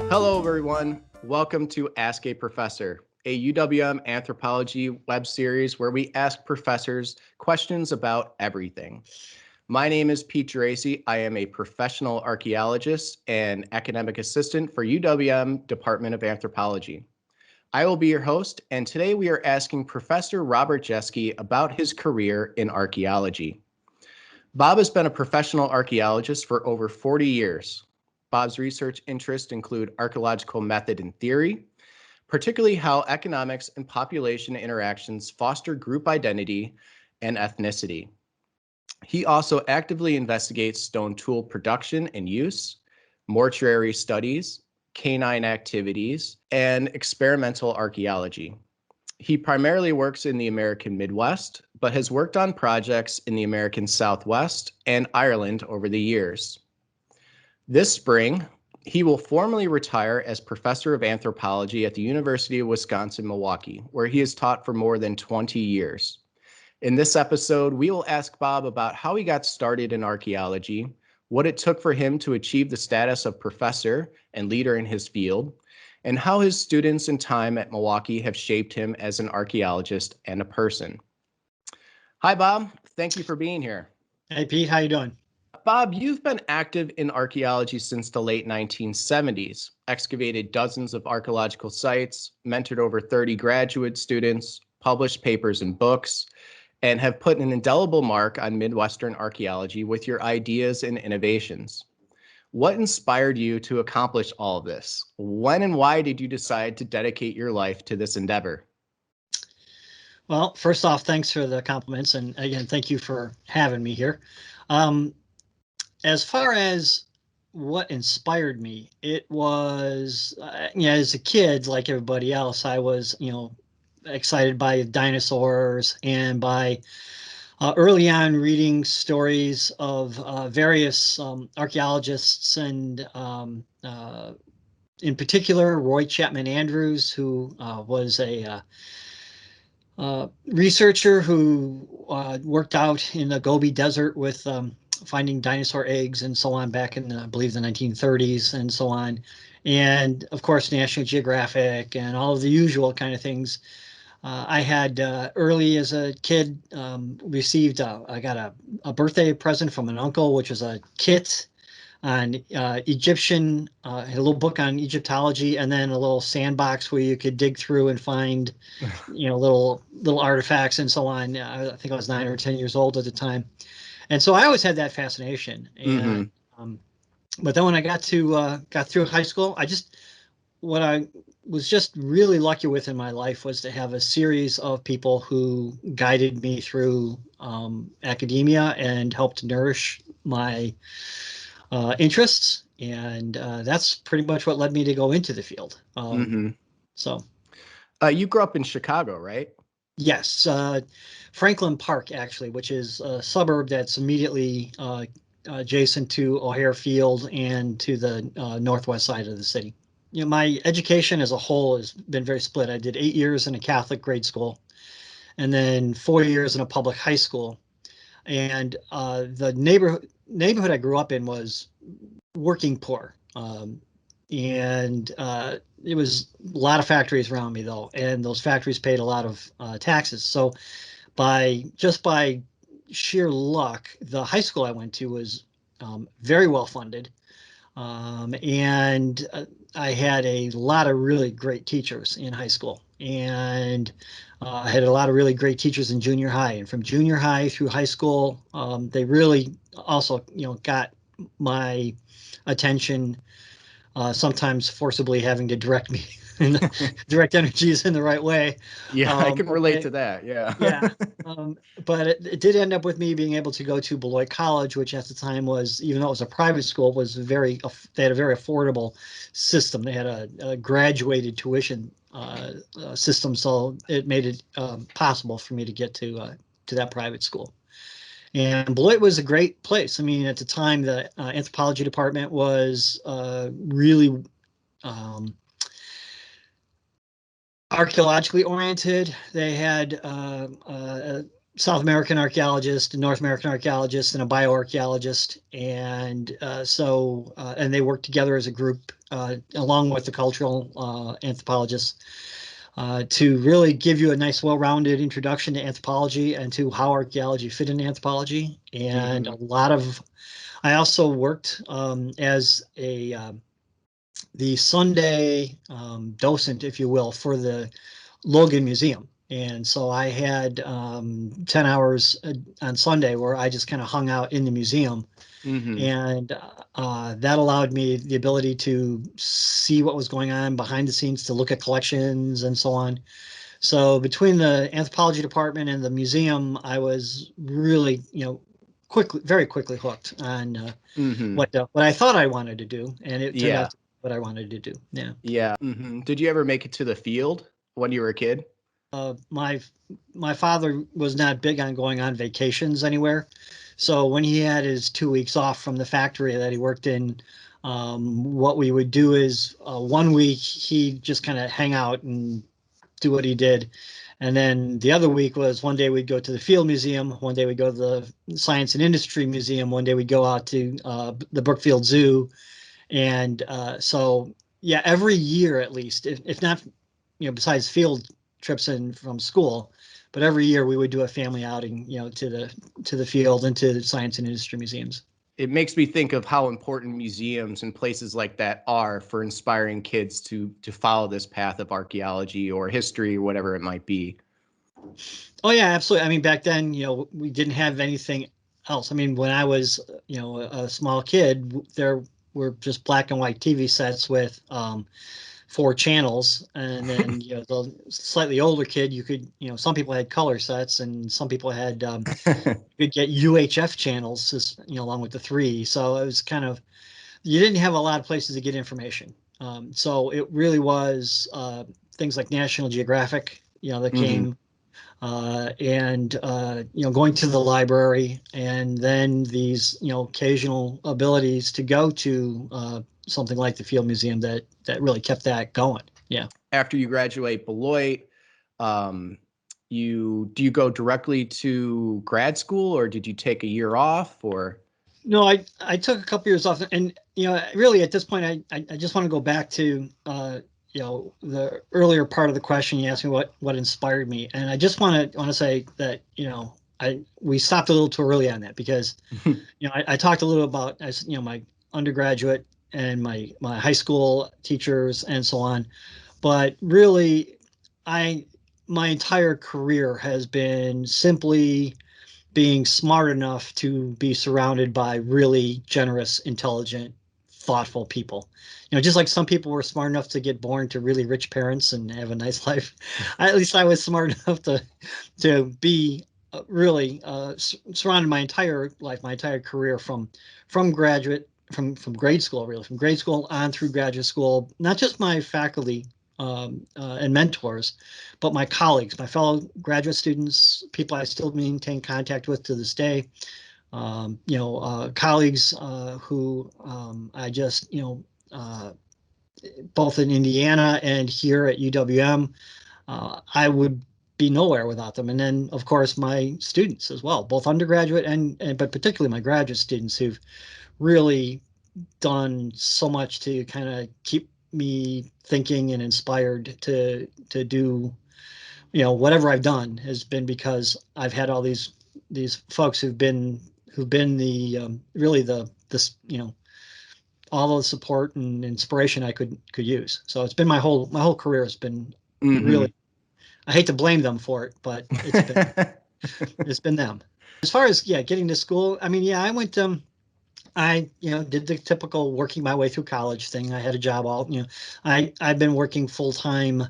Hello, everyone. Welcome to Ask a Professor, a UWM Anthropology web series where we ask professors questions about everything. My name is Pete Geraci. I am a professional archaeologist and academic assistant for UWM Department of Anthropology. I will be your host, and today we are asking Professor Robert Jeske about his career in archaeology. Bob has been a professional archaeologist for over 40 years. Bob's research interests include archaeological method and theory, particularly how economics and population interactions foster group identity and ethnicity. He also actively investigates stone tool production and use, mortuary studies, canine activities, and experimental archaeology. He primarily works in the American Midwest, but has worked on projects in the American Southwest and Ireland over the years. This spring, he will formally retire as Professor of Anthropology at the University of Wisconsin-Milwaukee, where he has taught for more than 20 years. In this episode, we will ask Bob about how he got started in archaeology, what it took for him to achieve the status of professor and leader in his field, and how his students and time at Milwaukee have shaped him as an archaeologist and a person. Hi, Bob. Thank you for being here. Hey, Pete. How you doing? Bob, you've been active in archaeology since the late 1970s, excavated dozens of archaeological sites, mentored over 30 graduate students, published papers and books, and have put an indelible mark on Midwestern archaeology with your ideas and innovations. What inspired you to accomplish all of this? When and why did you decide to dedicate your life to this endeavor? Well, first off, thanks for the compliments. And again, thank you for having me here. As far as what inspired me, it was, as a kid, like everybody else, I was, excited by dinosaurs and by early on reading stories of various archaeologists and in particular, Roy Chapman Andrews, who was a researcher who worked out in the Gobi Desert with finding dinosaur eggs and so on back in, I believe, the 1930s and so on. And of course, National Geographic and all of the usual kind of things. I had early as a kid received, I got a birthday present from an uncle, which was a kit on Egyptian, had a little book on Egyptology, and then a little sandbox where you could dig through and find, little artifacts and so on. I think I was 9 or 10 years old at the time. And so I always had that fascination. And but then when I got through high school, what I was just really lucky with in my life was to have a series of people who guided me through academia and helped nourish my interests. And that's pretty much what led me to go into the field. So you grew up in Chicago, right? Yes, Franklin Park, actually, which is a suburb that's immediately adjacent to O'Hare Field and to the northwest side of the city. My education as a whole has been very split. I did 8 years in a Catholic grade school and then 4 years in a public high school. And the neighborhood I grew up in was working poor. And it was a lot of factories around me, though, and those factories paid a lot of taxes. So by sheer luck, the high school I went to was very well funded. And I had a lot of really great teachers in high school. And I had a lot of really great teachers in junior high. And from junior high through high school, they really also, got my attention, sometimes forcibly having to direct me and direct energies in the right way. Yeah, I can relate to that. Yeah. Yeah. But it did end up with me being able to go to Beloit College, which at the time was, even though it was a private school, was they had a very affordable system. They had a graduated tuition system, so it made it possible for me to get to that private school. And Beloit was a great place. I mean, at the time, the anthropology department was really archaeologically oriented. They had South American archaeologist, a North American archaeologist, and a bioarchaeologist, and and they work together as a group along with the cultural anthropologists to really give you a nice, well-rounded introduction to anthropology and to how archaeology fit in anthropology. And I also worked as the Sunday docent, if you will, for the Logan Museum. And so I had 10 hours on Sunday where I just kind of hung out in the museum. And that allowed me the ability to see what was going on behind the scenes, to look at collections and so on. So between the anthropology department and the museum, I was really, very quickly hooked on what I thought I wanted to do, and it turned out to be what I wanted to do. Yeah. Yeah. Did you ever make it to the field when you were a kid? My father was not big on going on vacations anywhere. So when he had his 2 weeks off from the factory that he worked in, what we would do is 1 week he'd just kind of hang out and do what he did. And then the other week was one day we'd go to the Field Museum, one day we'd go to the Science and Industry Museum, one day we'd go out to the Brookfield Zoo. And so, yeah, every year at least, if not, besides field trips in from school, but every year we would do a family outing, to the field and to the Science and Industry museums. It makes me think of how important museums and places like that are for inspiring kids to follow this path of archaeology or history or whatever it might be. Oh yeah, absolutely. I mean, back then, we didn't have anything else. I mean, when I was, a small kid, there were just black and white TV sets with 4 channels, and then the slightly older kid, you could, some people had color sets, and some people had you could get UHF channels, just, along with the 3. So it was kind of, you didn't have a lot of places to get information. So it really was things like National Geographic, that came, and going to the library, and then these occasional abilities to go to something like the Field Museum that really kept that going. Yeah. After you graduate Beloit, do you go directly to grad school, or did you take a year off, or? No, I took a couple years off, and really at this point, I just want to go back to the earlier part of the question. You asked me what inspired me, and I just want to say that we stopped a little too early on that, because I talked a little about my undergraduate and my high school teachers and so on, but really my entire career has been simply being smart enough to be surrounded by really generous, intelligent, thoughtful people. Just like some people were smart enough to get born to really rich parents and have a nice life. At least I was smart enough to be really surrounded my entire life, my entire career, from grade school, really, from grade school on through graduate school. Not just my faculty and mentors, but my colleagues, my fellow graduate students, people I still maintain contact with to this day. Colleagues who I just, both in Indiana and here at UWM, I would be nowhere without them. And then, of course, my students as well, both undergraduate but particularly my graduate students, who've really done so much to kind of keep me thinking and inspired to do, whatever I've done has been because I've had all these folks who've been the really all the support and inspiration I could use. So it's been my whole career has been really, I hate to blame them for it, but it's been them. As far as getting to school, I mean, I went I did the typical working my way through college thing. I had a job I've been working full time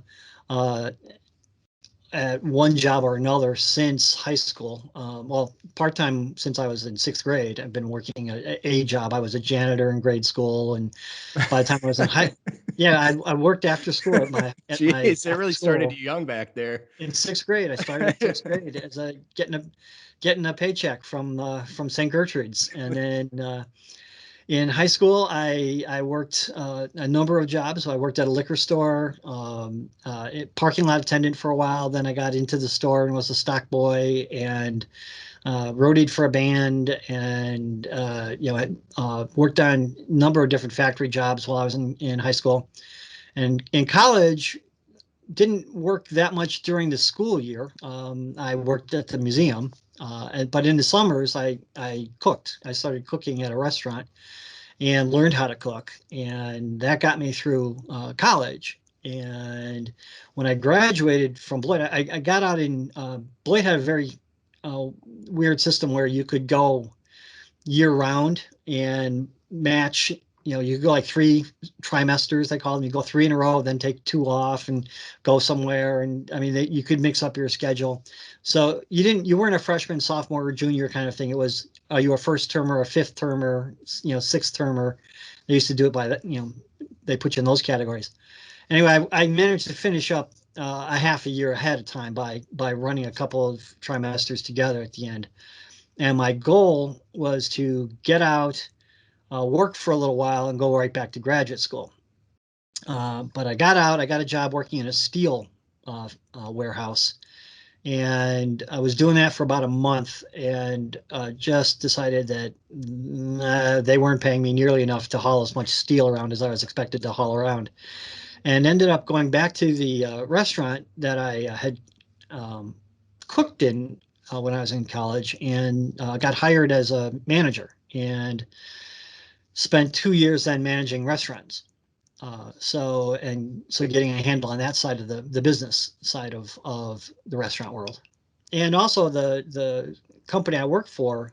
at one job or another since high school. Well, part-time since I was in 6th grade. I've been working a job. I was a janitor in grade school, and by the time I was in I worked after school at my Jeez, it really started you young back there. In 6th grade. I started in 6th grade as getting a paycheck from St. Gertrude's, and then In high school, I worked a number of jobs. So I worked at a liquor store, parking lot attendant for a while. Then I got into the store and was a stock boy and roadied for a band, and worked on a number of different factory jobs while I was in high school. And in college, didn't work that much during the school year. I worked at the museum, but in the summers, I cooked. I started cooking at a restaurant and learned how to cook, and that got me through college. And when I graduated from Beloit, I got out in Beloit had a very weird system where you could go year round and match. You go like 3 trimesters, they call them. You go 3 in a row, then take 2 off and go somewhere. And I mean, you could mix up your schedule. So you weren't a freshman, sophomore, or junior kind of thing. It was, are you a first termer, a fifth termer, sixth termer? They used to do it by that, they put you in those categories. Anyway, I managed to finish up a half a year ahead of time by running a couple of trimesters together at the end. And my goal was to get out, work for a little while, and go right back to graduate school. But I got out, I got a job working in a steel warehouse. And I was doing that for about a month, and just decided that they weren't paying me nearly enough to haul as much steel around as I was expected to haul around. And ended up going back to the restaurant that I had cooked in when I was in college, and got hired as a manager and spent 2 years then managing restaurants. So getting a handle on that side of the business side of the restaurant world. And also the company I worked for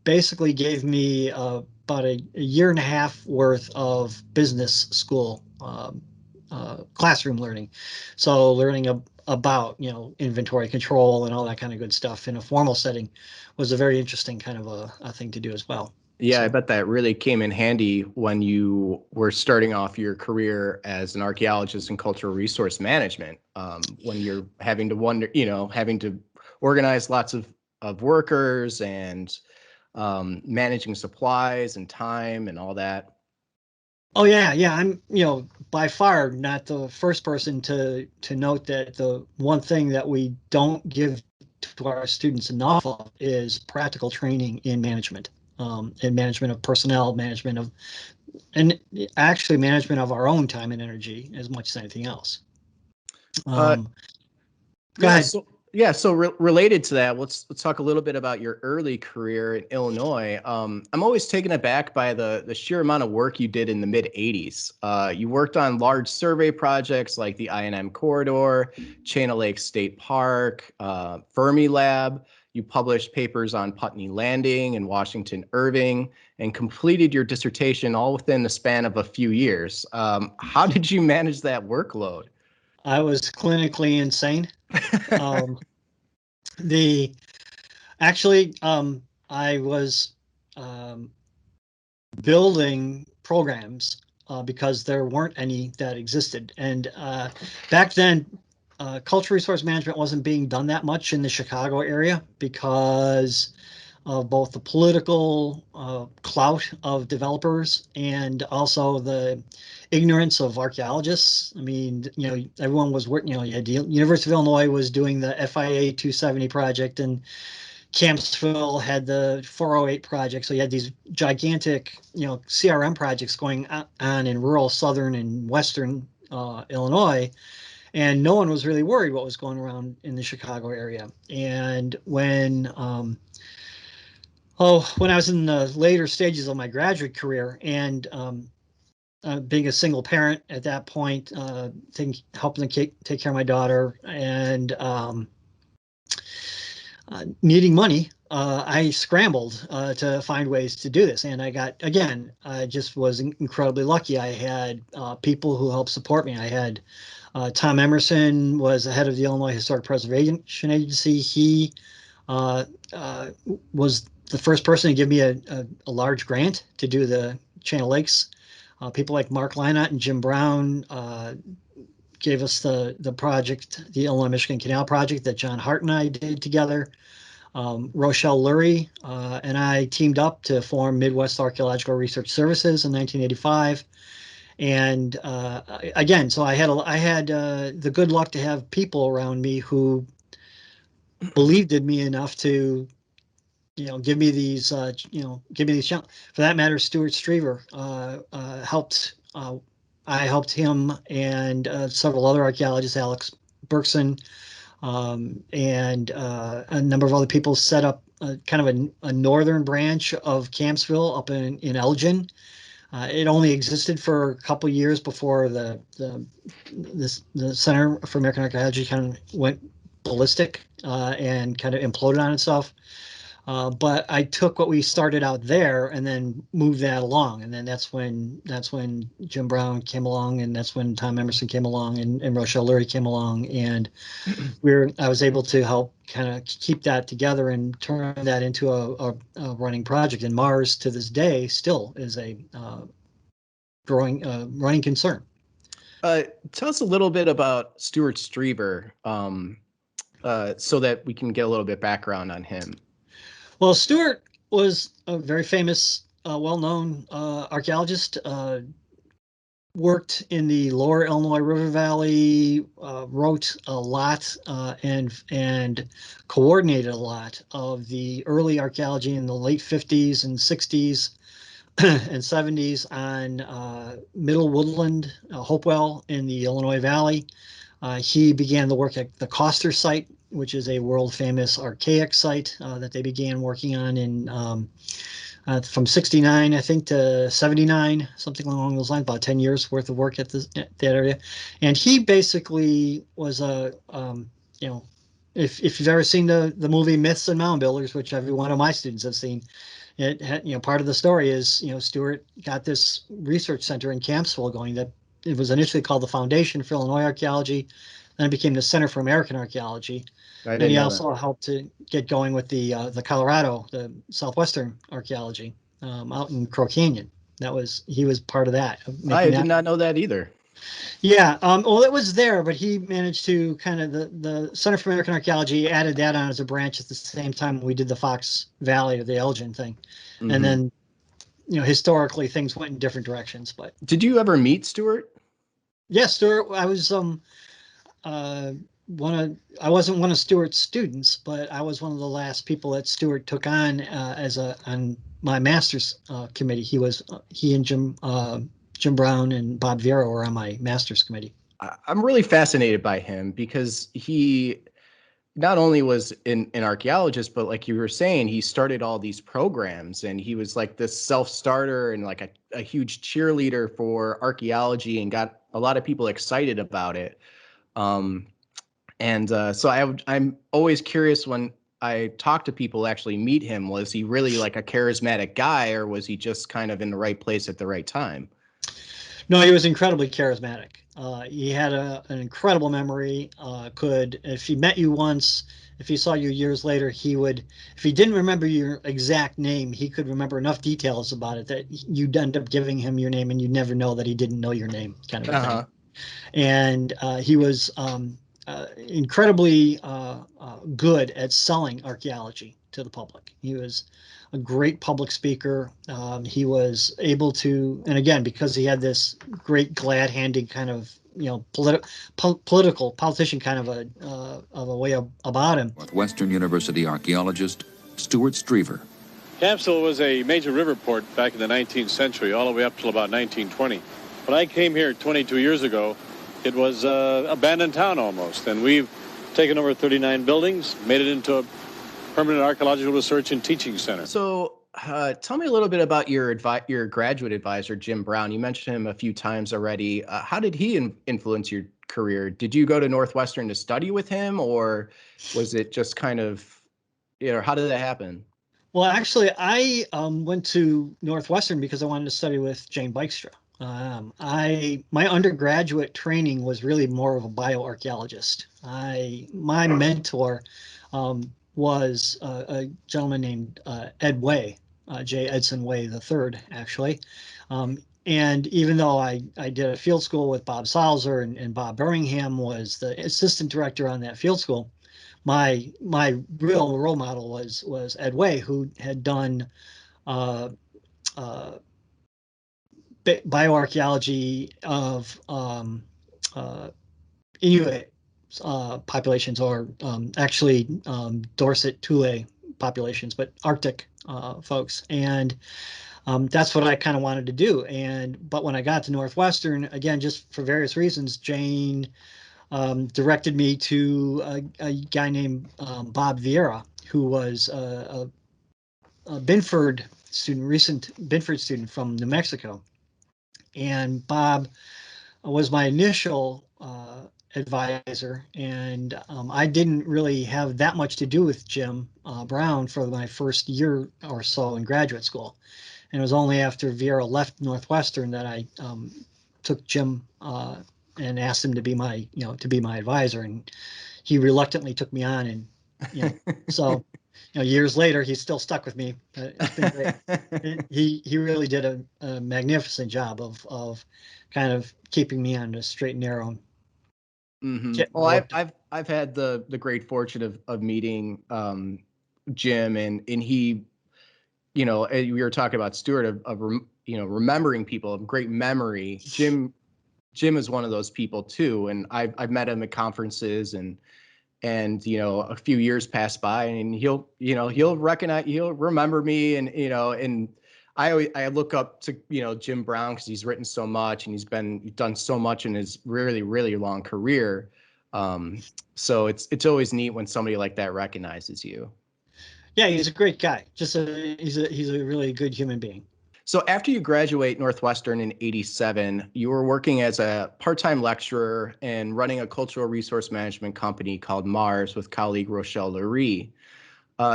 basically gave me about a year and a half worth of business school classroom learning. So learning about inventory control and all that kind of good stuff in a formal setting was a very interesting kind of a thing to do as well. Yeah, I bet that really came in handy when you were starting off your career as an archaeologist in cultural resource management, when you're having to organize lots of workers and managing supplies and time and all that. Oh yeah. I'm, by far not the first person to note that the one thing that we don't give to our students enough of is practical training in management, in management of personnel, and actually management of our own time and energy as much as anything else. Uh, Go ahead. So related to that, let's talk a little bit about your early career in Illinois. I'm always taken aback by the sheer amount of work you did in the mid 80s. You worked on large survey projects like the I&M Corridor, Chain Lake State Park, Fermi Lab. You published papers on Putney Landing and Washington Irving, and completed your dissertation all within the span of a few years. How did you manage that workload? I was clinically insane. I was building programs because there weren't any that existed. And back then, cultural resource management wasn't being done that much in the Chicago area because of both the political clout of developers and also the ignorance of archaeologists. I mean, everyone was working, you had the University of Illinois was doing the FIA 270 project, and Campsville had the 408 project. So you had these gigantic, CRM projects going on in rural southern and western Illinois. And no one was really worried what was going around in the Chicago area. And when I was in the later stages of my graduate career, and being a single parent at that point, helping to take care of my daughter, and needing money, I scrambled to find ways to do this. And I just was incredibly lucky. I had people who helped support me. I had Tom Emerson was the head of the Illinois Historic Preservation Agency. He was the first person to give me a large grant to do the Channel Lakes. People like Mark Lynott and Jim Brown gave us the project, the Illinois Michigan Canal project that John Hart and I did together. Rochelle Lurie and I teamed up to form Midwest Archaeological Research Services in 1985. And again, so I had the good luck to have people around me who believed in me enough to, give me these, challenges. For that matter, Stuart Struever helped. I helped him and several other archaeologists, Alex Berkson, and a number of other people set up kind of a northern branch of Campsville up in Elgin. It only existed for a couple of years before the Center for American Archaeology kind of went ballistic and kind of imploded on itself. But I took what we started out there and then moved that along, and then that's when Jim Brown came along, and that's when Tom Emerson came along, and Rochelle Lurie came along, and I was able to help kind of keep that together and turn that into a running project. And Mars to this day still is a growing running concern. Tell us a little bit about Stuart Struever, so that we can get a little bit background on him. Well, Stuart was a very famous, well-known archaeologist. Worked in the lower Illinois River Valley, wrote a lot and coordinated a lot of the early archaeology in the late 50s and 60s and 70s on Middle Woodland, Hopewell in the Illinois Valley. He began the work at the Coster site, which is a world famous archaic site that they began working on in from 69, I think, to 79, something along those lines, about 10 years worth of work at that area. And he basically was if you've ever seen the movie Myths and Mound Builders, which every one of my students have seen, it had, part of the story is, Stuart got this research center in Campsville going that it was initially called the Foundation for Illinois Archaeology. Then it became the Center for American Archaeology. And he also helped to get going with the Colorado, the Southwestern Archaeology out in Crow Canyon. He was part of that. I did not know that either. Yeah, well, it was there, but he managed to kind of the Center for American Archaeology added that on as a branch at the same time we did the Fox Valley or the Elgin thing, and then historically things went in different directions. But did you ever meet Stuart? Yes, Stuart. I was I wasn't one of Stuart's students, but I was one of the last people that Stuart took on on my master's committee. He and Jim Brown and Bob Vieira were on my master's committee. I'm really fascinated by him because he not only was an archaeologist, but like you were saying, he started all these programs, and he was like this self-starter and like a huge cheerleader for archaeology and got a lot of people excited about it. So I'm always curious when I talk to people who actually meet him, was he really like a charismatic guy, or was he just kind of in the right place at the right time? No, he was incredibly charismatic. He had an incredible memory. If he met you once, if he saw you years later, if he didn't remember your exact name, he could remember enough details about it that you'd end up giving him your name and you'd never know that he didn't know your name, kind of a thing. And he was incredibly good at selling archaeology to the public. He was a great public speaker. He was able to, and again, because he had this great glad-handed kind of, politician kind of a way about him. Northwestern University archaeologist Stuart Struever. Campsville was a major river port back in the 19th century, all the way up till about 1920. When I came here 22 years ago, it was an abandoned town almost, and we've taken over 39 buildings, made it into a permanent archaeological research and teaching center. So tell me a little bit about your graduate advisor, Jim Brown. You mentioned him a few times already. How did he influence your career? Did you go to Northwestern to study with him, or was it just kind of, how did that happen? Well, actually, I went to Northwestern because I wanted to study with Jane Bykestra. My undergraduate training was really more of a bioarchaeologist. My mentor was a gentleman named Ed Way, J. Edson Way III, actually. And even though I did a field school with Bob Salzer and Bob Birmingham was the assistant director on that field school, my real role model was Ed Way, who had done bioarchaeology of Inuit populations, or actually Dorset Thule populations, but Arctic folks. And that's what I kind of wanted to do. But when I got to Northwestern, again, just for various reasons, Jane directed me to a guy named Bob Vieira, who was a Binford student, recent Binford student from New Mexico. And Bob was my initial advisor, and I didn't really have that much to do with Jim Brown for my first year or so in graduate school. And it was only after Vieira left Northwestern that I took Jim and asked him to be my, advisor, and he reluctantly took me on, and so years later he's still stuck with me. It's been great. He really did a magnificent job of kind of keeping me on the straight and narrow. Mm-hmm. Well, I've had the great fortune of meeting Jim, and he, we were talking about Stuart of remembering people of great memory. Jim is one of those people too, and I've met him at conferences, and a few years pass by, and he'll remember me, and I look up to Jim Brown because he's written so much, and he's done so much in his really, really long career. So it's always neat when somebody like that recognizes you. Yeah, he's a great guy. He's a really good human being. So after you graduate Northwestern in '87, you were working as a part-time lecturer and running a cultural resource management company called Mars with colleague Rochelle Lurie.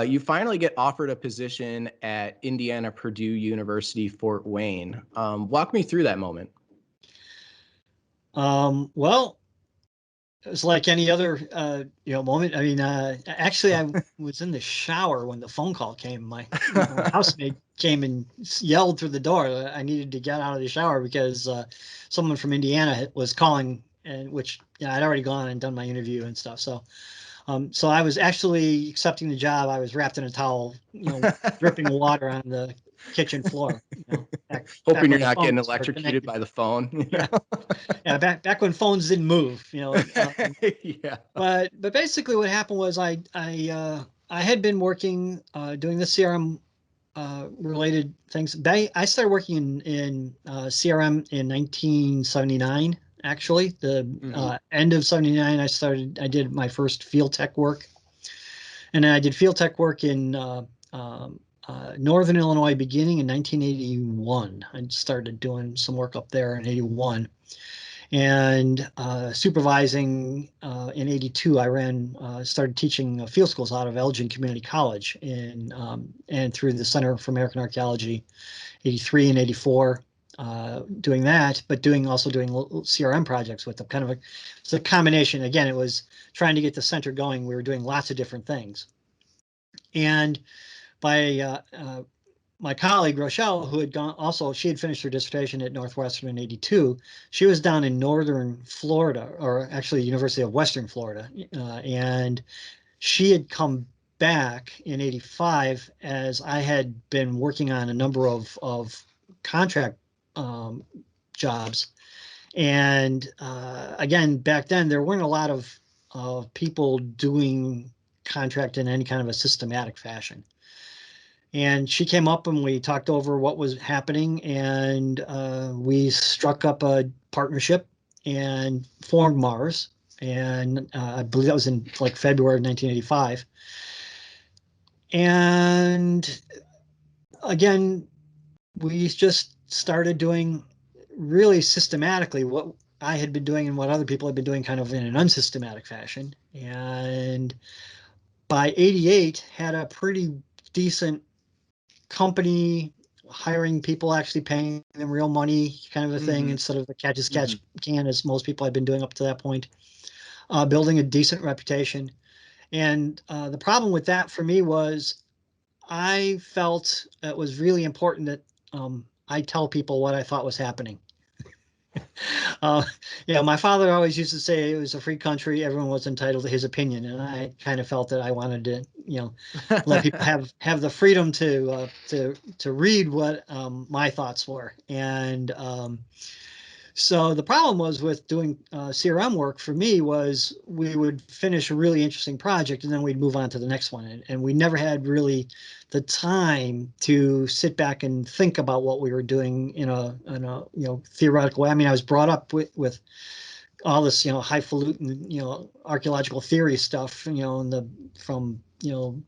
You finally get offered a position at Indiana Purdue University, Fort Wayne. Walk me through that moment. Well, it was like any other moment. I mean, actually, I was in the shower when the phone call came. My housemate came and yelled through the door. I needed to get out of the shower because someone from Indiana was calling, and which I'd already gone and done my interview and stuff. So I was actually accepting the job. I was wrapped in a towel, dripping water on the kitchen floor. Hoping you're not getting electrocuted by the phone. Yeah, back when phones didn't move. Yeah. But basically, what happened was I had been working doing the CRM related things. I started working in CRM in 1979. Actually, the end of '79, I did my first field tech work, and then I did field tech work in Northern Illinois beginning in 1981. I started doing some work up there in '81, and supervising in '82. I started teaching field schools out of Elgin Community College, and through the Center for American Archaeology, '83 and '84. Doing that, but also doing CRM projects with them. It's a combination. Again, it was trying to get the center going. We were doing lots of different things. And by my colleague Rochelle, who had she had finished her dissertation at Northwestern in '82. She was down in northern Florida, or actually University of Western Florida, and she had come back in '85 as I had been working on a number of contract jobs. And again, back then there weren't a lot of people doing contract in any kind of a systematic fashion. And she came up and we talked over what was happening, and we struck up a partnership and formed Mars. And I believe that was in like February of 1985. And again, we just started doing really systematically what I had been doing and what other people had been doing kind of in an unsystematic fashion. And by '88, had a pretty decent company, hiring people, actually paying them real money, kind of a thing, instead of the catch as catch can, as most people had been doing up to that point. Building a decent reputation. And the problem with that for me was I felt it was really important that I tell people what I thought was happening. Uh, yeah, my father always used to say it was a free country. Everyone was entitled to his opinion, and I kind of felt that I wanted to, let people have the freedom to read what my thoughts were. And so the problem was with doing CRM work for me was we would finish a really interesting project and then we'd move on to the next one. And we never had really the time to sit back and think about what we were doing in a theoretical way. I mean, I was brought up with all this, highfalutin, archaeological theory stuff, from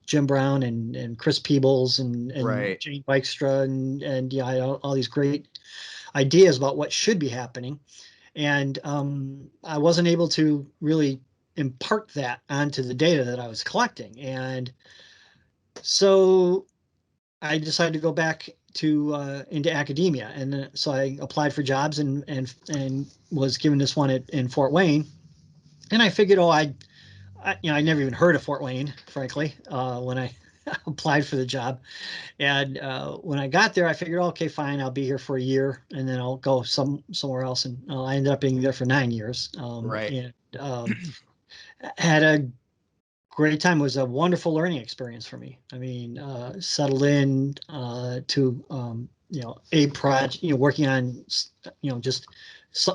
Jim Brown and Chris Peebles and Right. Jane Dykstra and I had all these great ideas about what should be happening. And I wasn't able to really impart that onto the data that I was collecting. And so I decided to go back to into academia. And so I applied for jobs and was given this one in Fort Wayne. And I figured, I never even heard of Fort Wayne, frankly, when I applied for the job. And when I got there, I figured, okay, fine, I'll be here for a year, and then I'll go somewhere else. And I ended up being there for 9 years, Right. and had a great time. It was a wonderful learning experience for me. I mean, settled in to a project, working on just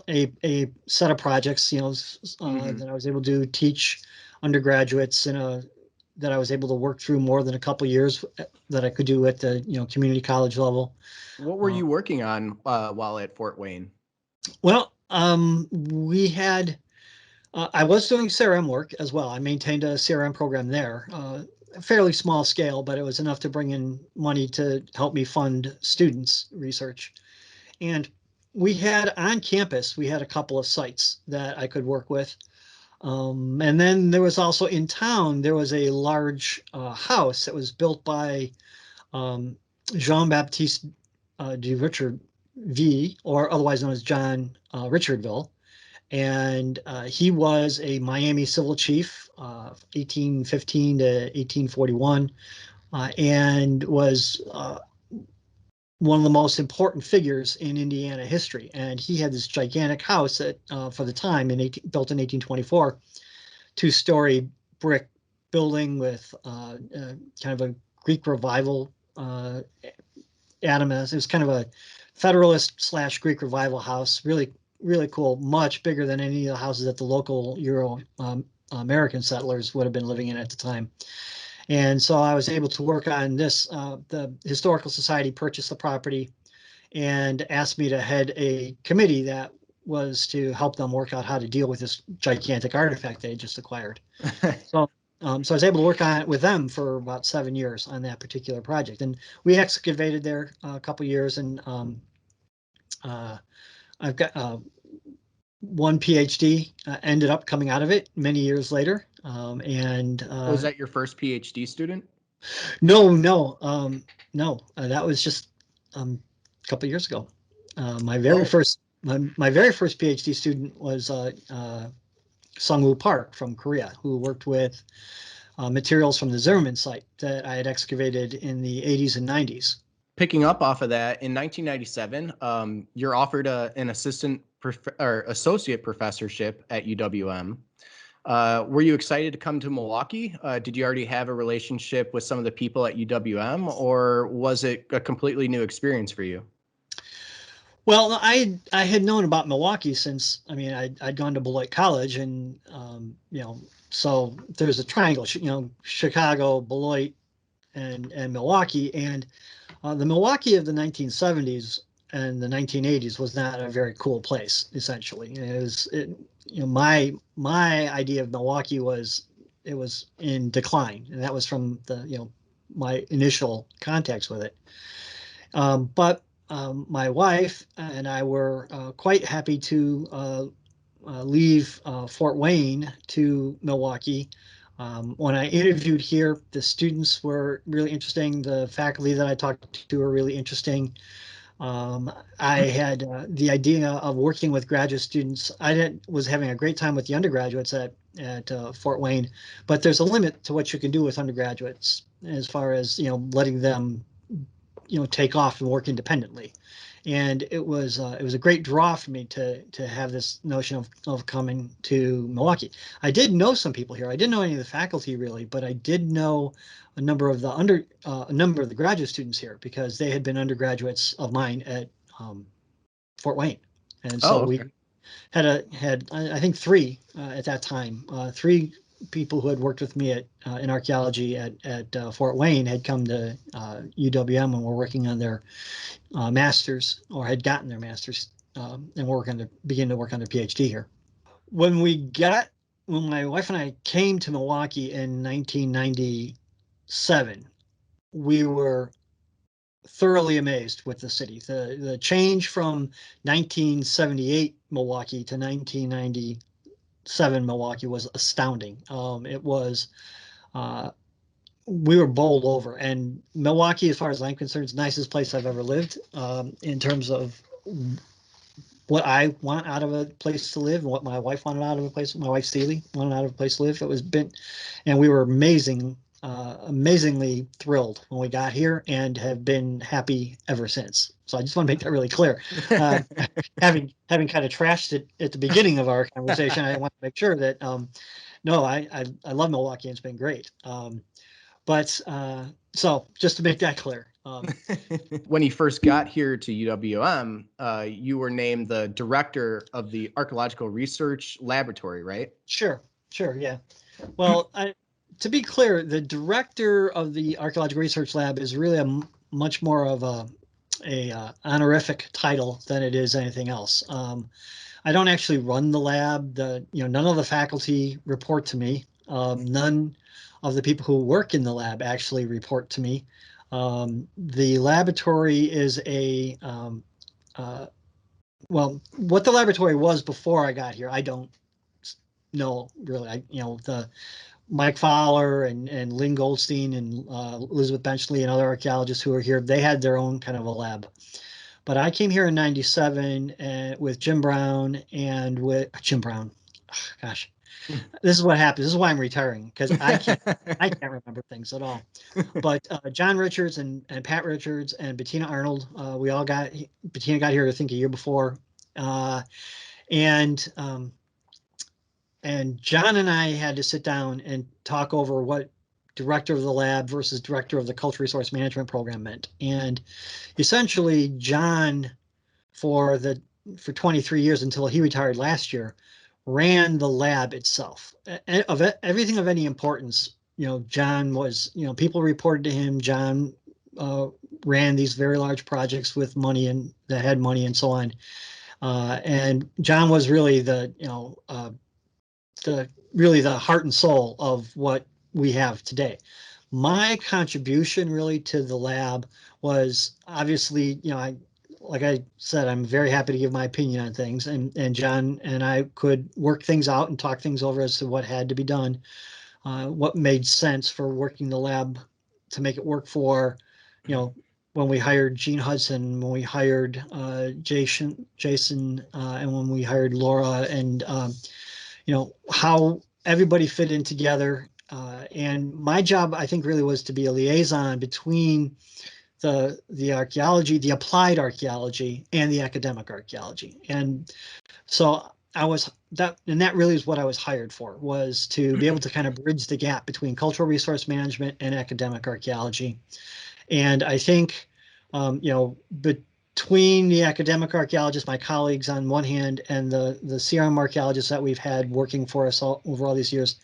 a set of projects, that I was able to teach undergraduates that I was able to work through more than a couple years that I could do at the community college level. What were you working on while at Fort Wayne? Well, we had I was doing CRM work as well. I maintained a CRM program there, a fairly small scale, but it was enough to bring in money to help me fund students' research. And we had on campus, we had a couple of sites that I could work with. And then there was also in town, there was a large house that was built by Jean-Baptiste de Richard V, or otherwise known as John Richardville. And he was a Miami civil chief, 1815 to 1841, and was one of the most important figures in Indiana history. And he had this gigantic house that, for the time, built in 1824, two-story brick building with kind of a Greek revival animus. It was kind of a Federalist / Greek revival house, really, really cool, much bigger than any of the houses that the local Euro American settlers would have been living in at the time. And so I was able to work on this. The Historical Society purchased the property and asked me to head a committee that was to help them work out how to deal with this gigantic artifact they had just acquired. So I was able to work on it with them for about 7 years on that particular project. And we excavated there a couple of years, and I've got one PhD ended up coming out of it many years later. Was that your first PhD student? No, that was just a couple of years ago. My very first PhD student was Sungwoo Park from Korea, who worked with materials from the Zimmerman site that I had excavated in the 80s and 90s. Picking up off of that, in 1997, you're offered an associate professorship at UWM. Were you excited to come to Milwaukee? Did you already have a relationship with some of the people at UWM, or was it a completely new experience for you? Well, I had known about Milwaukee since, I'd gone to Beloit College, and so there's a triangle, Chicago, Beloit, and Milwaukee. And the Milwaukee of the 1970s and the 1980s was not a very cool place. Essentially, my idea of Milwaukee was it was in decline, and that was from my initial contacts with it. But my wife and I were quite happy to leave Fort Wayne to Milwaukee. When I interviewed here, the students were really interesting. The faculty that I talked to were really interesting. I had the idea of working with graduate students. Was having a great time with the undergraduates at Fort Wayne, but there's a limit to what you can do with undergraduates as far as letting them take off and work independently. And it was a great draw for me to have this notion of coming to Milwaukee. I did know some people here. I didn't know any of the faculty really, but I did know a number of the graduate students here because they had been undergraduates of mine at Fort Wayne, and so we had I think three at that time. Three people who had worked with me in archaeology at Fort Wayne had come to UWM and were working on their masters, or had gotten their masters, and were going to begin to work on their PhD here. When my wife and I came to Milwaukee in 1997, we were thoroughly amazed with the city. The change from 1978 Milwaukee to 1997 Milwaukee was astounding. It was we were bowled over, and Milwaukee, as far as I'm concerned, is the nicest place I've ever lived, in terms of what I want out of a place to live and what my wife wanted out of a place. My wife Steely wanted out of a place to live. And we were amazingly thrilled when we got here and have been happy ever since. So I just want to make that really clear. Having kind of trashed it at the beginning of our conversation, I want to make sure that no, I love Milwaukee and it's been great. So just to make that clear. When you first got here to UWM, you were named the director of the Archaeological Research Laboratory, right? Sure, yeah. Well, to be clear, the director of the Archaeological Research Lab is really much more of a honorific title than it is anything else. I don't actually run the lab. None of the faculty report to me. None of the people who work in the lab actually report to me. The laboratory is well, what the laboratory was before I got here, I don't know really. The Mike Fowler and Lynn Goldstein and Elizabeth Benchley and other archaeologists who were here, they had their own kind of a lab. But I came here in '97 with Jim Brown and with Jim Brown. Oh, gosh, this is what happens. This is why I'm retiring, because I can't remember things at all. But John Richards and Pat Richards and Bettina Arnold, Bettina got here I think a year before, and John and I had to sit down and talk over what director of the lab versus director of the cultural resource management program meant. And essentially, John, for 23 years until he retired last year, ran the lab itself. Of everything of any importance, John was, people reported to him. John ran these very large projects with money and that had money and so on. And John was really the heart and soul of what we have today. My contribution really to the lab was obviously, like I said, I'm very happy to give my opinion on things, and John and I could work things out and talk things over as to what had to be done, what made sense for working the lab to make it work for, when we hired Gene Hudson, when we hired Jason, and when we hired Laura, and how everybody fit in together. And my job, I think, really was to be a liaison between the archaeology, the applied archaeology, and the academic archaeology. And so that really is what I was hired for, was to be able to kind of bridge the gap between cultural resource management and academic archaeology. And I think, between the academic archaeologists, my colleagues on one hand, and the CRM archaeologists that we've had working for us over all these years,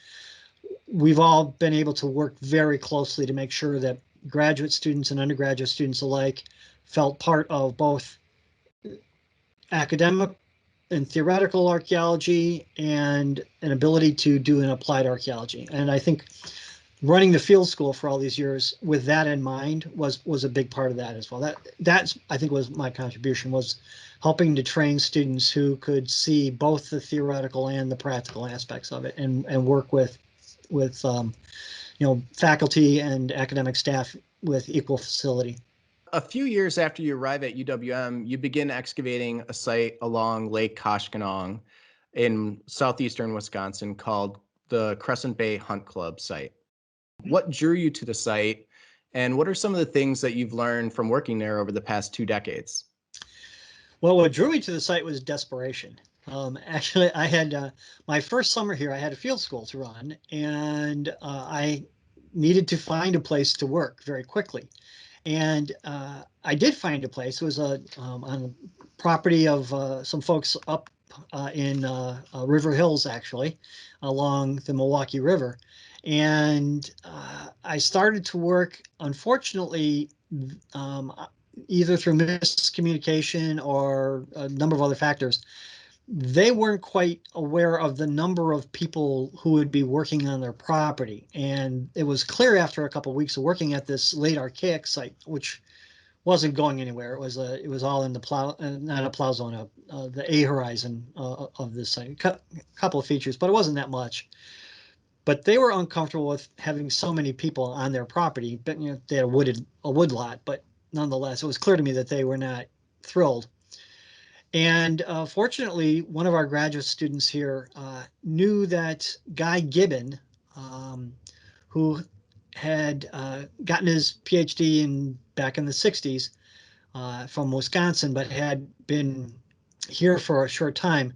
we've all been able to work very closely to make sure that graduate students and undergraduate students alike felt part of both academic and theoretical archaeology and an ability to do an applied archaeology. And I think running the field school for all these years with that in mind was a big part of that as well. That's I think was my contribution, was helping to train students who could see both the theoretical and the practical aspects of it, and work with faculty and academic staff with equal facility. A few years after you arrive at UWM, you begin excavating a site along Lake Koshkonong in southeastern Wisconsin called the Crescent Bay Hunt Club site. What drew you to the site, And what are some of the things that you've learned from working there over the past 2 decades? Well, what drew me to the site was desperation. Actually, I had my first summer here, I had a field school to run, and I needed to find a place to work very quickly. And I did find a place. It was on a property of some folks up in River Hills, actually, along the Milwaukee River. And I started to work, unfortunately, either through miscommunication or a number of other factors. They weren't quite aware of the number of people who would be working on their property. And it was clear after a couple of weeks of working at this late archaic site, which wasn't going anywhere. It was all in the plow, not a plow zone, the A horizon of this site. A couple of features, but it wasn't that much. But they were uncomfortable with having so many people on their property. But they had a wood lot, but nonetheless, it was clear to me that they were not thrilled. And fortunately, one of our graduate students here knew that Guy Gibbon, who had gotten his PhD back in the 60s from Wisconsin, but had been here for a short time,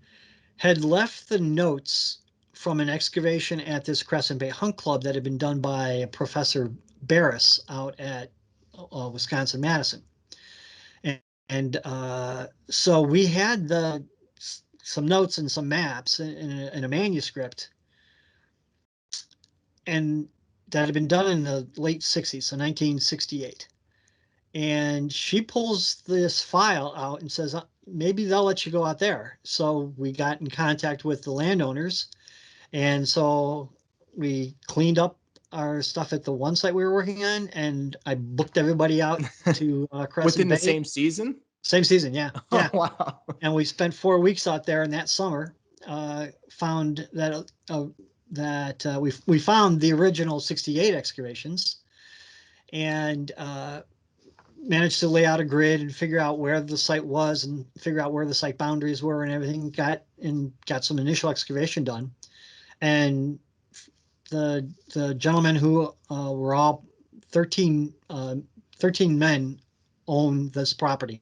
had left the notes from an excavation at this Crescent Bay Hunt Club that had been done by Professor Barris out at Wisconsin-Madison. And so we had some notes and some maps in a manuscript, and that had been done in the late 60s, so 1968. And she pulls this file out and says, maybe they'll let you go out there. So we got in contact with the landowners. And so we cleaned up our stuff at the one site we were working on, and I booked everybody out to Crescent Within Bay. the same season? Same season, yeah. Yeah. Oh, wow. And we spent 4 weeks out there, and that summer found that we found the original 68 excavations, and managed to lay out a grid and figure out where the site was and figure out where the site boundaries were and everything. Got some initial excavation done, and the gentlemen who were all 13 men own this property,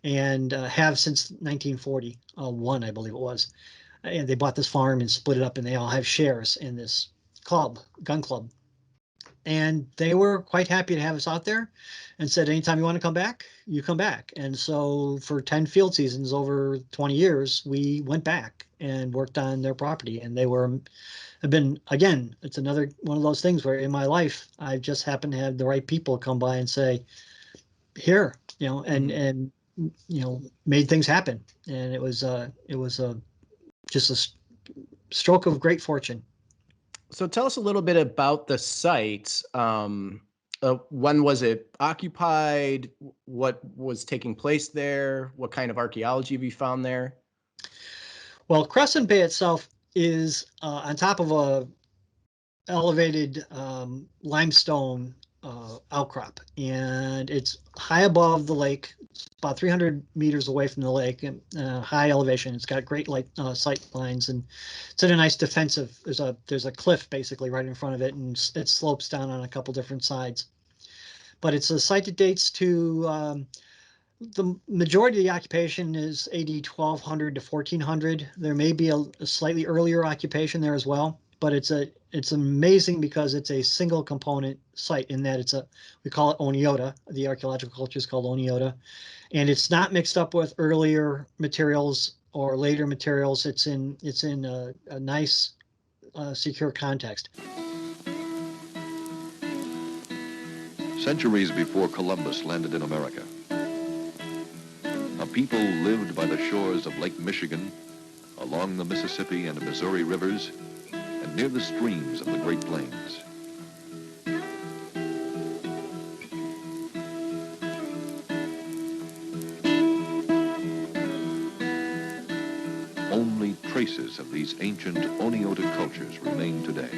and have since 1941, I believe it was. And they bought this farm and split it up, and they all have shares in this gun club. And they were quite happy to have us out there and said, anytime you want to come back, you come back. And so for 10 field seasons over 20 years, we went back and worked on their property. And have been, again, it's another one of those things where in my life, I've just happened to have the right people come by and say, here, and made things happen. And it was just a stroke of great fortune. So tell us a little bit about the site. When was it occupied? What was taking place there? What kind of archaeology have you found there? Well, Crescent Bay itself is on top of a elevated limestone outcrop, and it's high above the lake. It's about 300 meters away from the lake, and high elevation. It's got great sight lines, and it's in a nice defensive. There's a cliff basically right in front of it, and it slopes down on a couple different sides. But it's a site that dates to the majority of the occupation is AD 1200 to 1400. There may be a slightly earlier occupation there as well, but it's amazing because it's a single component site in that we call it Oniota. The archaeological culture is called Oniota, and it's not mixed up with earlier materials or later materials. It's in a nice, secure context. Centuries before Columbus landed in America, a people lived by the shores of Lake Michigan, along the Mississippi and Missouri rivers, and near the streams of the Great Plains. Only traces of these ancient Oniota cultures remain today.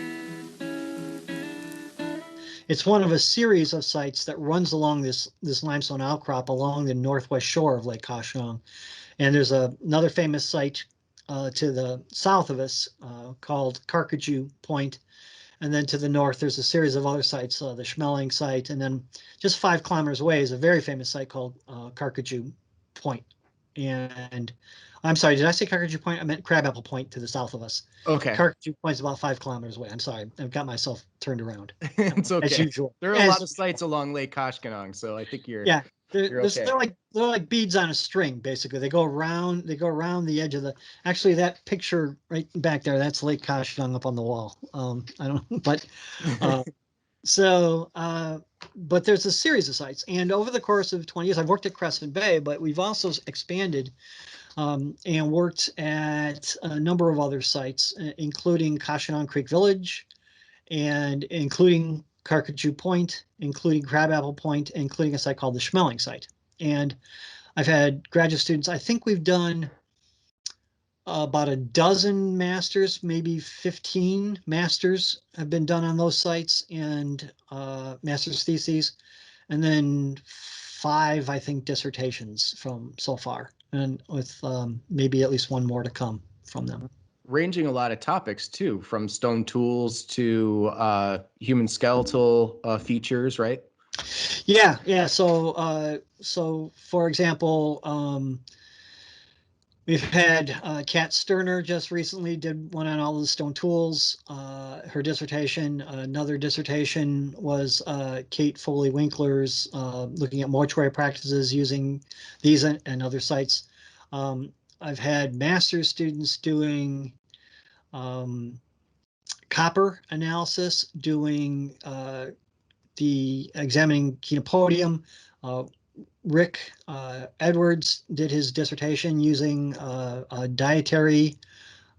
It's one of a series of sites that runs along this limestone outcrop along the northwest shore of Lake Koshkonong. And there's another famous site to the south of us called Carcajou Point. And then to the north, there's a series of other sites, the Schmeling site, and then just 5 kilometers away is a very famous site called Carcajou Point. And I'm sorry, did I say Carcajou Point? I meant Crabapple Point to the south of us. Okay. Carcajou Point is about 5 kilometers away. I'm sorry, I've got myself turned around. It's okay. As usual. There are a lot of sites along Lake Koshkonong, so I think you're you're okay. They're like beads on a string, basically. They go around the edge of the. Actually, that picture right back there, that's Lake Koshkonong up on the wall. I don't know, but but there's a series of sites, and over the course of 20 years, I've worked at Crescent Bay, but we've also expanded and worked at a number of other sites, including Koshkonong Creek Village, and including Carcajou Point, including Crabapple Point, including a site called the Schmeling site. And I've had graduate students, I think we've done about a dozen masters, maybe 15 masters have been done on those sites, and master's theses, and then 5, I think, dissertations from so far, and with maybe at least 1 more to come from them. Ranging a lot of topics too, from stone tools to human skeletal features, right? Yeah. So for example, we've had Kat Sterner just recently did one on all the stone tools. Her dissertation, another dissertation was Kate Foley Winkler's looking at mortuary practices using these and other sites. I've had master's students doing copper analysis, doing the examining chenopodium. Rick Edwards did his dissertation using dietary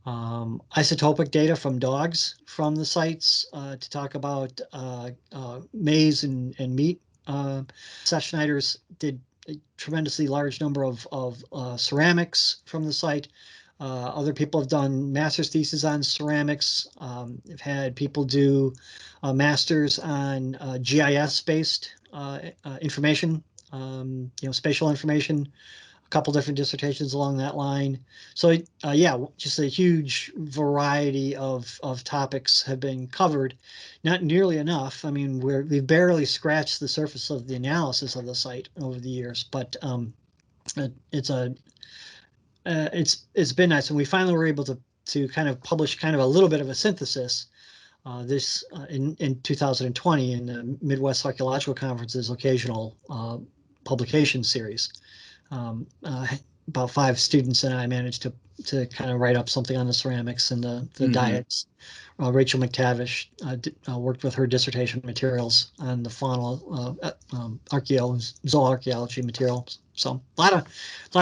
isotopic data from dogs from the sites to talk about maize and meat. Seth Schneider's did a tremendously large number of ceramics from the site. Other people have done master's theses on ceramics. I've had people do masters on GIS-based information, spatial information, a couple different dissertations along that line. So yeah, just a huge variety of topics have been covered. Not nearly enough. I mean, we've barely scratched the surface of the analysis of the site over the years, but it's been nice, and we finally were able to kind of publish kind of a little bit of a synthesis in 2020 in the Midwest Archaeological Conference's occasional publication series. About 5 students and I managed to kind of write up something on the ceramics and the diets. Rachel McTavish worked with her dissertation materials on the faunal zooarchaeology materials. So a lot of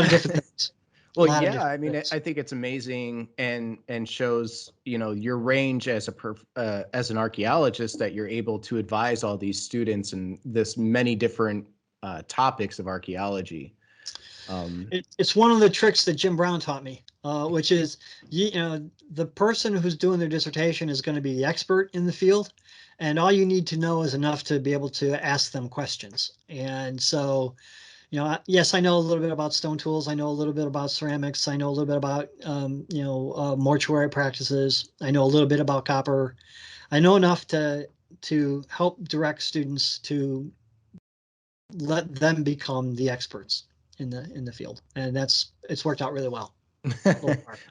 different things. Well, yeah, I mean, I think it's amazing and shows, your range as as an archaeologist, that you're able to advise all these students in this many different topics of archaeology. It's one of the tricks that Jim Brown taught me, which is, the person who's doing their dissertation is going to be the expert in the field, and all you need to know is enough to be able to ask them questions. And so, yes, I know a little bit about stone tools. I know a little bit about ceramics. I know a little bit about, mortuary practices. I know a little bit about copper. I know enough to help direct students to let them become the experts in the field, and it's worked out really well.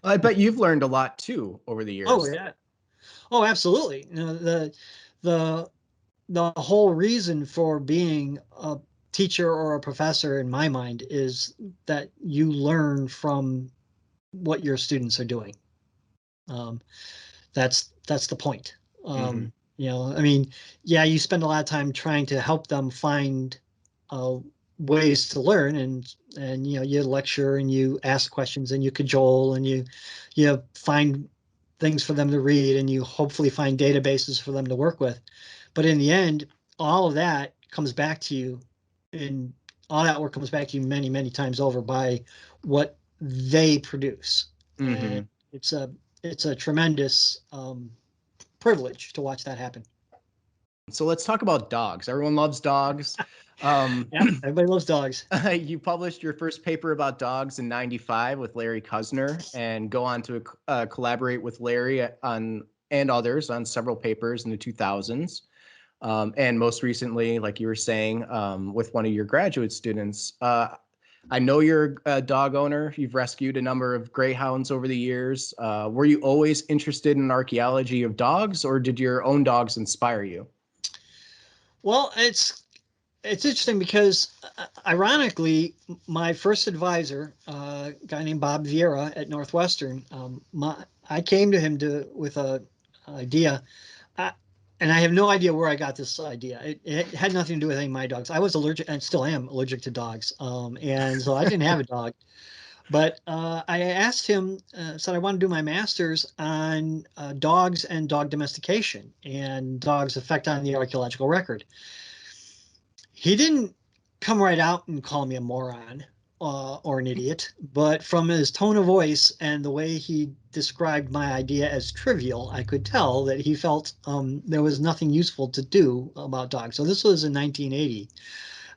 I bet you've learned a lot too over the years. Oh yeah, oh absolutely. The whole reason for being a teacher or a professor, in my mind, is that you learn from what your students are doing. That's the point. I mean, yeah, you spend a lot of time trying to help them find ways to learn, and you lecture and you ask questions and you cajole and you find things for them to read, and you hopefully find databases for them to work with. But in the end, all of that comes back to you, and all that work comes back to you many, many times over by what they produce. And it's a tremendous privilege to watch that happen. So let's talk about dogs. Everyone loves dogs. Yeah, everybody loves dogs. You published your first paper about dogs in '95 with Larry Kusner, and go on to collaborate with Larry in and others on several papers in the 2000s. And most recently, like you were saying, with one of your graduate students. I know you're a dog owner. You've rescued a number of greyhounds over the years. Were you always interested in archaeology of dogs, or did your own dogs inspire you? Well, it's interesting because, ironically, my first advisor, a guy named Bob Vieira at Northwestern, I came to him with a idea, and I have no idea where I got this idea. It had nothing to do with any of my dogs. I was allergic, and still am allergic to dogs, and so I didn't have a dog. But I asked him, said I want to do my master's on dogs and dog domestication and dogs' effect on the archaeological record. He didn't come right out and call me a moron or an idiot, but from his tone of voice and the way he described my idea as trivial, I could tell that he felt there was nothing useful to do about dogs. So this was in 1980,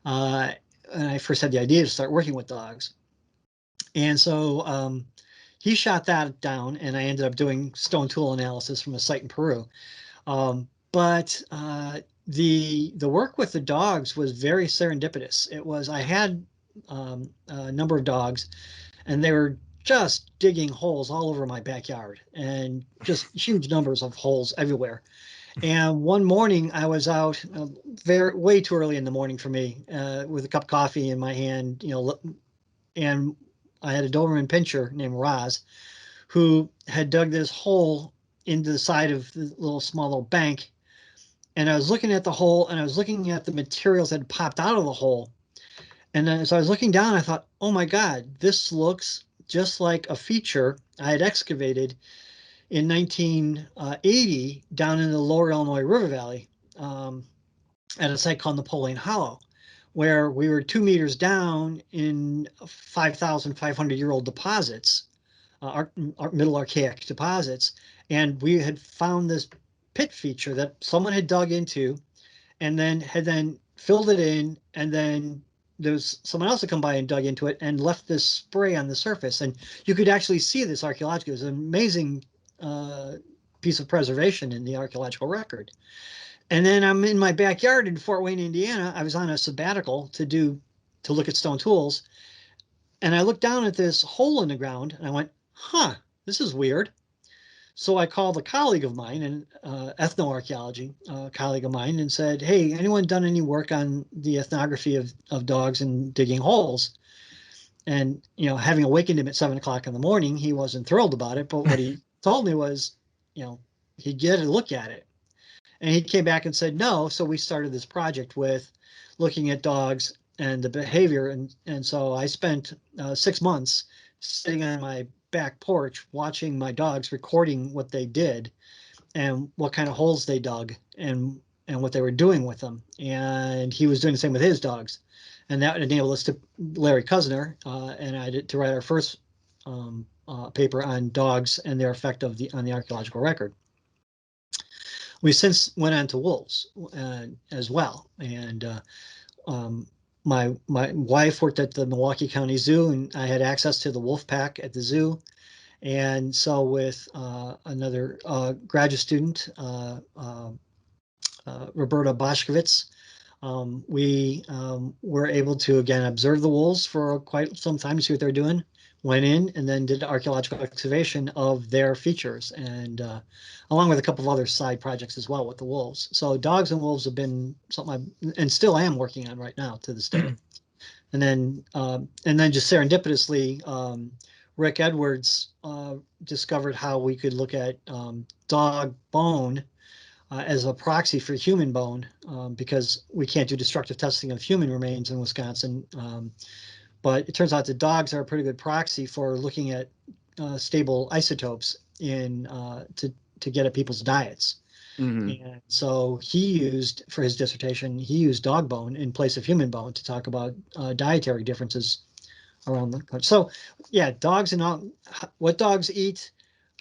and I first had the idea to start working with dogs. And so he shot that down, and I ended up doing stone tool analysis from a site in Peru. But the work with the dogs was very serendipitous. I had a number of dogs, and they were just digging holes all over my backyard, and just huge numbers of holes everywhere. And one morning I was out way too early in the morning for me, with a cup of coffee in my hand, and I had a Doberman Pinscher named Roz, who had dug this hole into the side of the small little bank. And I was looking at the hole, and I was looking at the materials that had popped out of the hole. And then as I was looking down, I thought, oh my God, this looks just like a feature I had excavated in 1980 down in the lower Illinois River Valley, at a site called Napoleon Hollow, where we were 2 meters down in 5,500-year-old deposits, middle archaic deposits. And we had found this pit feature that someone had dug into and then had filled it in, and then there's someone else that come by and dug into it and left this spray on the surface. And you could actually see this archaeologically. It was an amazing piece of preservation in the archaeological record. And then I'm in my backyard in Fort Wayne, Indiana. I was on a sabbatical to look at stone tools. And I looked down at this hole in the ground, and I went, huh, this is weird. So I called a colleague of mine, an ethnoarchaeology colleague of mine, and said, hey, anyone done any work on the ethnography of dogs and digging holes? And, having awakened him at 7 o'clock in the morning, he wasn't thrilled about it. But what he told me was, he'd get a look at it. And he came back and said no. So we started this project with looking at dogs and the behavior. And so I spent 6 months sitting on my back porch watching my dogs, recording what they did and what kind of holes they dug and what they were doing with them. And he was doing the same with his dogs. And that enabled us to, Larry Kusner and I to write our first paper on dogs and their effect on the archaeological record. We since went on to wolves as well. And my wife worked at the Milwaukee County Zoo, and I had access to the wolf pack at the zoo. And so with another graduate student, Roberta Boschkowitz, we were able to, again, observe the wolves for quite some time to see what they're doing. Went in and then did archaeological excavation of their features, and along with a couple of other side projects as well with the wolves. So dogs and wolves have been something and still am working on right now to this day. And then just serendipitously, Rick Edwards discovered how we could look at dog bone as a proxy for human bone, because we can't do destructive testing of human remains in Wisconsin. But it turns out that dogs are a pretty good proxy for looking at stable isotopes to get at people's diets. Mm-hmm. And so for his dissertation, he used dog bone in place of human bone to talk about dietary differences around the country. So yeah, dogs and what dogs eat,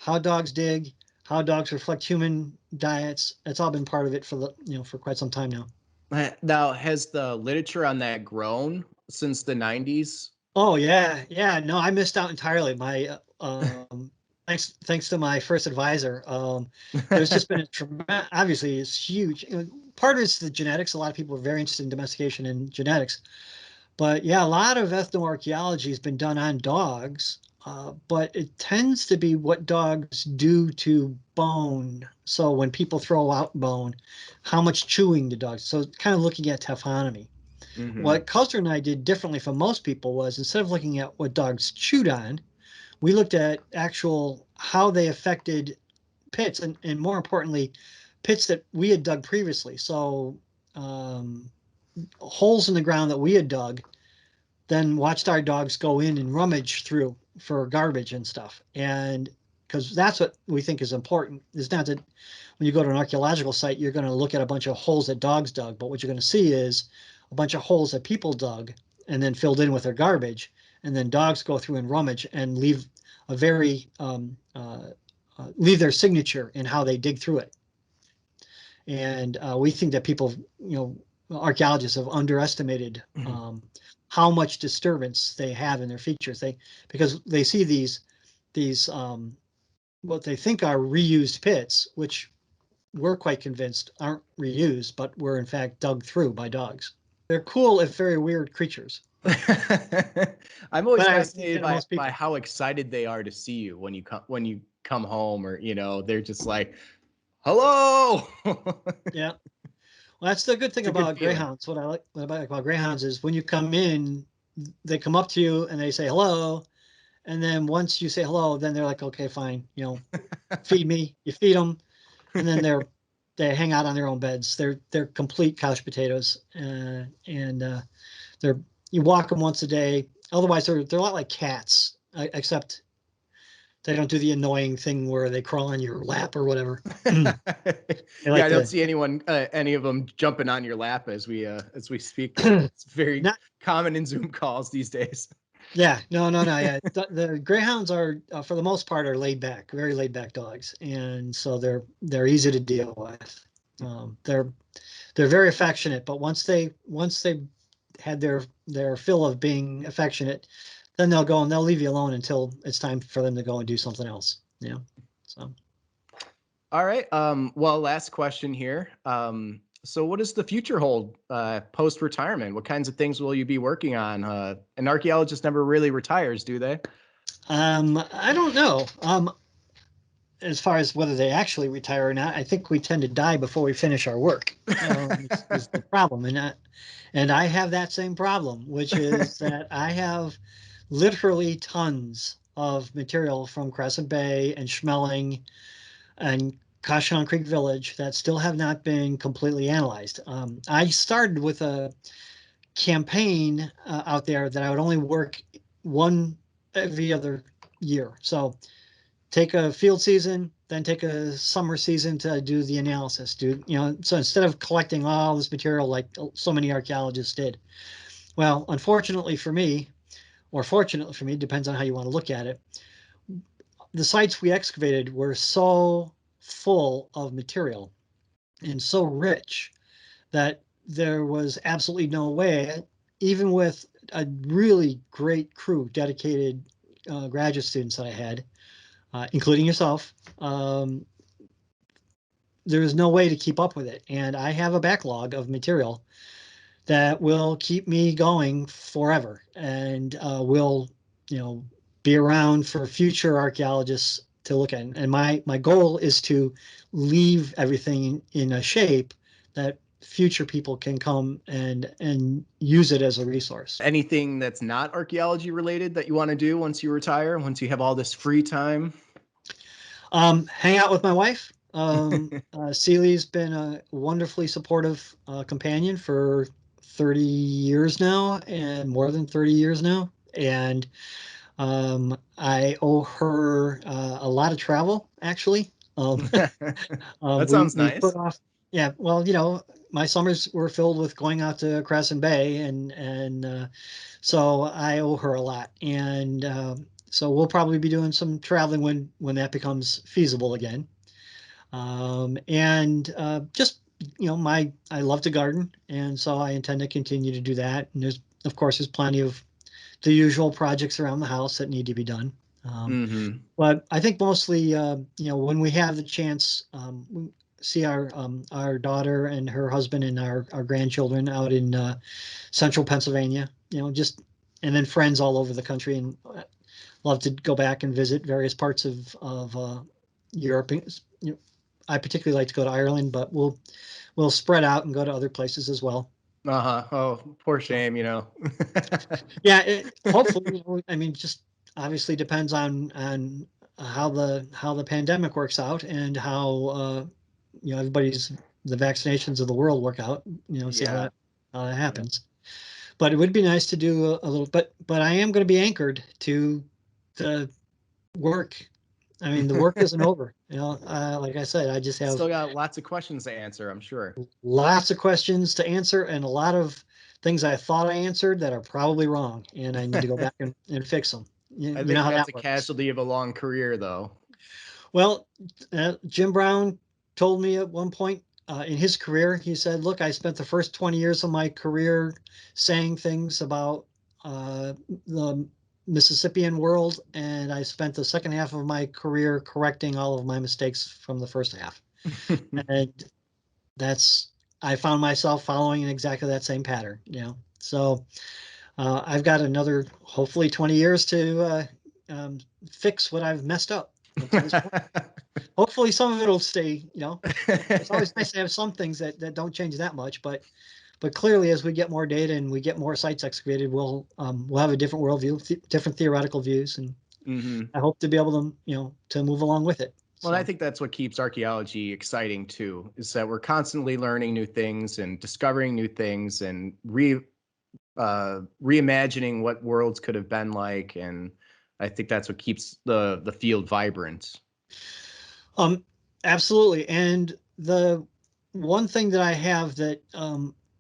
how dogs dig, how dogs reflect human diets. It's all been part of it for quite some time now. Now, has the literature on that grown since the 90s? Oh yeah. No, I missed out entirely. My thanks to my first advisor. There's just been obviously it's huge. Part of it's the genetics. A lot of people are very interested in domestication and genetics. But yeah, a lot of ethnoarchaeology has been done on dogs, but it tends to be what dogs do to bone. So when people throw out bone, how much chewing do dogs? So kind of looking at taphonomy. What Custer and I did differently from most people was instead of looking at what dogs chewed on, we looked at actual how they affected pits and more importantly, pits that we had dug previously. So holes in the ground that we had dug, then watched our dogs go in and rummage through for garbage and stuff. And because that's what we think is important. It's not that when you go to an archaeological site, you're going to look at a bunch of holes that dogs dug, but what you're going to see is a bunch of holes that people dug and then filled in with their garbage. And then dogs go through and rummage and leave a very, leave their signature in how they dig through it. And we think that people, archaeologists have underestimated how much disturbance they have in their features. Because they see these what they think are reused pits, which we're quite convinced aren't reused, but were in fact dug through by dogs. They're cool if very weird creatures. I'm always fascinated by how excited they are to see you when you come home, or they're just like, hello. Yeah. Well, that's the good thing about greyhounds. What I like about greyhounds is when you come in, they come up to you and they say hello, and then once you say hello, then they're like, okay, fine, feed me. You feed them, and then they hang out on their own beds. They're complete couch potatoes, and you walk them once a day. Otherwise, they're a lot like cats, except they don't do the annoying thing where they crawl on your lap or whatever. I don't see any of them jumping on your lap as we speak. It's very common in Zoom calls these days. Yeah, no. Yeah, the greyhounds are for the most part are laid back, very laid back dogs, and so they're easy to deal with. They're very affectionate, but once they had their fill of being affectionate, then they'll go and they'll leave you alone until it's time for them to go and do something else. Yeah. So. All right. Well, last question here. So what does the future hold post-retirement? What kinds of things will you be working on? An archaeologist never really retires, do they? I don't know. As far as whether they actually retire or not, I think we tend to die before we finish our work. Is the problem, and I have that same problem, which is that I have literally tons of material from Crescent Bay and Schmeling and Koshkonong Creek Village that still have not been completely analyzed. I started with a campaign out there that I would only work one every other year. So take a field season, then take a summer season to do the analysis. So instead of collecting all this material like so many archaeologists did. Well, unfortunately for me, or fortunately for me, depends on how you want to look at it, the sites we excavated were so full of material and so rich that there was absolutely no way, even with a really great crew, dedicated graduate students that I had, including yourself, there is no way to keep up with it. And I have a backlog of material that will keep me going forever and will, be around for future archaeologists to look at. And my goal is to leave everything in a shape that future people can come and use it as a resource. Anything that's not archaeology related that you want to do once you retire, once you have all this free time? Hang out with my wife. Celi's been a wonderfully supportive companion for 30 years now, and more than 30 years now. And I owe her a lot of travel, actually. That sounds nice. Put off, yeah, well, my summers were filled with going out to Crescent Bay, and so I owe her a lot. And so we'll probably be doing some traveling when that becomes feasible again. Just, I love to garden, and so I intend to continue to do that. And there's plenty of the usual projects around the house that need to be done. But I think mostly, you know, when we have the chance, we see our daughter and her husband and our grandchildren out in central Pennsylvania, you know, just, and then friends all over the country, and love to go back and visit various parts of Europe. You know, I particularly like to go to Ireland, but we'll spread out and go to other places as well. Oh, poor shame, you know. Yeah, hopefully, you know, I mean, just obviously depends on how the pandemic works out and how you know, the vaccinations of the world work out. You know, see how that happens. But it would be nice to do a little. But I am going to be anchored to the work. I mean, the work isn't over. You know, like I said, I just have still got lots of questions to answer, I'm sure. Lots of questions to answer, and a lot of things I thought I answered that are probably wrong, and I need to go back and fix them. I You think know how that's that a works. casualty of a long career, though. Well, Jim Brown told me at one point in his career, he said, look, I spent the first 20 years of my career saying things about the Mississippian world, and I spent the second half of my career correcting all of my mistakes from the first half. And I found myself following in exactly that same pattern, you know. So I've got another, hopefully 20 years to fix what I've messed up. Hopefully some of it will stay, you know. It's always nice to have some things that don't change that much, but clearly as we get more data and we get more sites excavated, we'll have a different worldview, different theoretical views, and I hope to be able to, you know, to move along with it. Well, I think that's what keeps archaeology exciting too, is that we're constantly learning new things and discovering new things and reimagining what worlds could have been like, and I think that's what keeps the field vibrant. Absolutely. And the one thing that I have that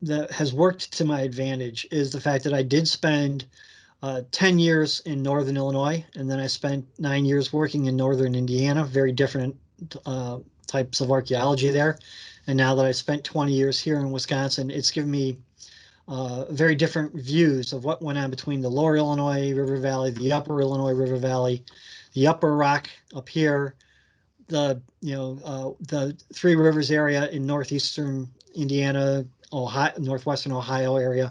that has worked to my advantage is the fact that I did spend 10 years in Northern Illinois, and then I spent 9 years working in Northern Indiana, very different types of archaeology there. And now that I spent 20 years here in Wisconsin, it's given me very different views of what went on between the Lower Illinois River Valley, the Upper Illinois River Valley, the Upper Rock up here, the Three Rivers area in northeastern Indiana, Ohio, northwestern Ohio area,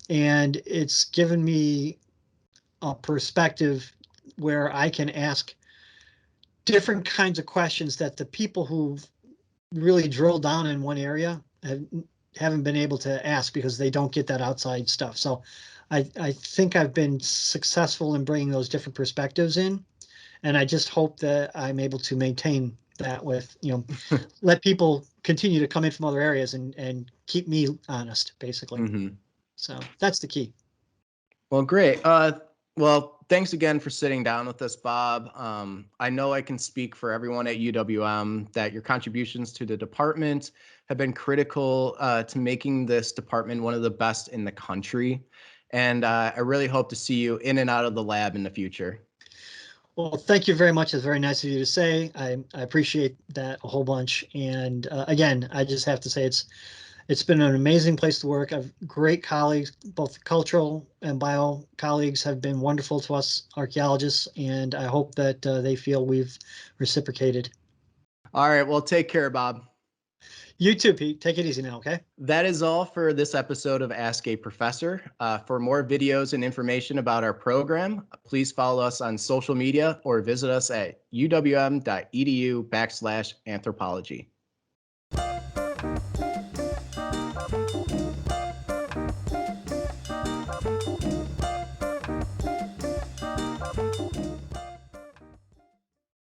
and it's given me a perspective where I can ask different kinds of questions that the people who've really drilled down in one area haven't been able to ask because they don't get that outside stuff. So I think I've been successful in bringing those different perspectives in. And I just hope that I'm able to maintain that with, you know, let people continue to come in from other areas and keep me honest, basically. So that's the key. Well, great. Well, thanks again for sitting down with us, Bob. I know I can speak for everyone at UWM that your contributions to the department have been critical to making this department one of the best in the country. And I really hope to see you in and out of the lab in the future. Well, thank you very much. It's very nice of you to say. I appreciate that a whole bunch. And again, I just have to say it's been an amazing place to work. I've great colleagues, both cultural and bio colleagues have been wonderful to us archaeologists, and I hope that they feel we've reciprocated. All right. Well, take care, Bob. You too, Pete. Take it easy now, okay? That is all for this episode of Ask a Professor. For more videos and information about our program, please follow us on social media or visit us at uwm.edu/anthropology.